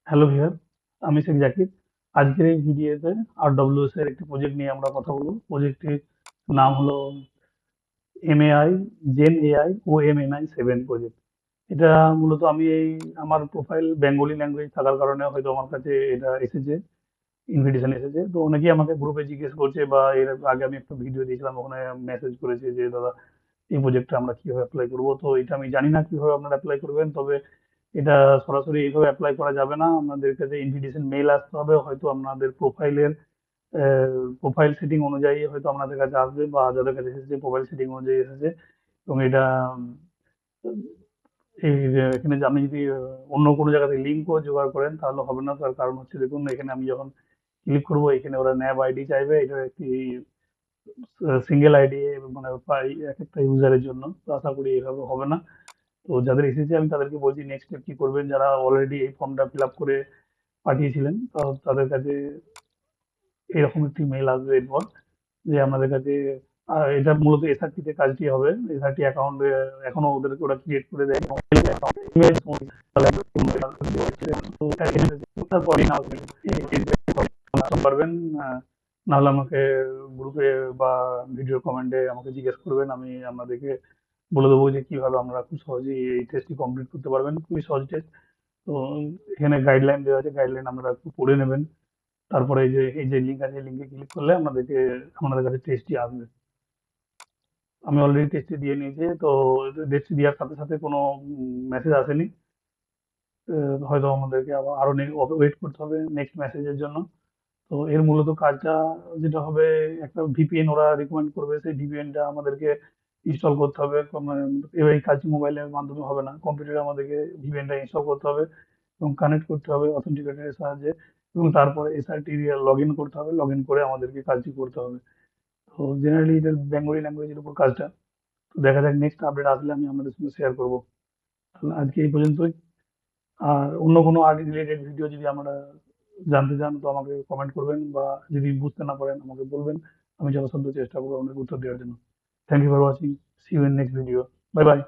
Hello viewer, আমি শেখ জাকির। আজকের এই ভিডিওতে আরডব্লিউএস এর একটি প্রজেক্ট নিয়ে আমরা কথা বলবো। প্রজেক্টটির নাম হলো এমএআই জেন এআই ও এমএনআই 7 প্রজেক্ট। এটা মূলত আমি আমার প্রোফাইল বেঙ্গলি ল্যাঙ্গুয়েজ থাকার কারণে হয়তো আমার কাছে এটা এসেছে, ইনভিটেশন এসেছে। তো অনেকেই আমাকে গ্রুপে জিজ্ঞেস করছে, বা এর আগে আমি একটা ভিডিও দিয়েছিলাম, ওখানে মেসেজ করেছে যে দাদা এই প্রজেক্টটা আমরা কিভাবে অ্যাপ্লাই করবো। তো এটা আমি জানি না কিভাবে আপনারা অ্যাপ্লাই করবেন, তবে এটা সরাসরি এইভাবে অ্যাপ্লাই করা যাবে না। আপনাদের কাছে ইনভিটেশন মেইল আসতে হবে, হয়তো আপনাদের প্রোফাইল সেটিং অনুযায়ী হয়তো আপনাদের কাছে আসবে, বা যাদের কাছে এসেছে প্রোফাইল সেটিং অনুযায়ী এসেছে। এবং এটা এই যে এখানে যে আপনি যদি অন্য কোনো জায়গা থেকে লিঙ্কও জোগাড় করেন তাহলে হবে না। তার কারণ হচ্ছে, দেখুন এখানে আমি যখন ক্লিক করবো, এখানে ওরা ন্যাব আইডি চাইবে। এটা একটি সিঙ্গেল আইডি, মানে পাই এক একটা ইউজারের জন্য। তো আশা করি এইভাবে হবে না। তো যাদের এসেছে আমি তাদেরকে বলছি নেক্সট স্টেপ কি করবেন। যারা অলরেডি এই ফর্মটা ফিল আপ করে পাঠিয়েছিলেন, তো তাদের কাছে এরকম একটি মেল আসবে এরপর, যে আমাদের কাছে এটা মূলত এসআরটি তে কাজটি হবে। এসআরটি অ্যাকাউন্ট এখনো ওদেরকে ওরা ক্রিয়েট করে দেয়। তারপরে পারবেন, নাহলে আমাকে গ্রুপে বা ভিডিও কমেন্টে আমাকে জিজ্ঞেস করবেন। আমি আপনাদেরকে বলে দেবো যে কিভাবে আমরা খুব সহজেই এই টেস্টটি কমপ্লিট করতে পারবেন। খুবই সহজ টেস্ট। তো এখানে গাইডলাইন দেওয়া আছে, গাইডলাইন আপনারা একটু পড়ে নেবেন। তারপরে এই যে লিঙ্ক আছে, লিঙ্কে ক্লিক করলে আপনাদের কাছে টেস্টটি আসবে। আমি অলরেডি টেস্টটি দিয়ে নিয়েছি। তো টেস্টটি দেওয়ার সাথে সাথে কোনো মেসেজ আসেনি। হয়তো আমাদেরকে আবার আরো ওয়েট করতে হবে নেক্সট মেসেজের জন্য। তো এর মূলত কাজটা যেটা হবে, একটা ভিপিএন ওরা রিকমেন্ড করবে, সেই ভিপিএনটা আমাদেরকে ইনস্টল করতে হবে। এবার এই কাজটি মোবাইলের মাধ্যমে হবে না, কম্পিউটারে আমাদেরকে ভিপিএনটা ইনস্টল করতে হবে এবং কানেক্ট করতে হবে অথেন্টিকেটরের সাহায্যে। এবং তারপরে এসআরটি লগ ইন করতে হবে, লগ ইন করে আমাদেরকে কাজটি করতে হবে। তো জেনারেলি এটা বেঙ্গলি ল্যাঙ্গুয়েজের উপর কাজটা। তো দেখা যাক নেক্সট আপডেট আসলে আমি আপনাদের সঙ্গে শেয়ার করবো। তাহলে আজকে এই পর্যন্তই। আর অন্য কোনো আর্ট রিলেটেড ভিডিও যদি আমরা জানতে চান, তো আমাকে কমেন্ট করবেন, বা যদি বুঝতে না পারেন আমাকে বলবেন। আমি যথাসাধ্য চেষ্টা করবো আপনাকে উত্তর দেওয়ার জন্য। Thank you for watching. See you in next video. Bye by.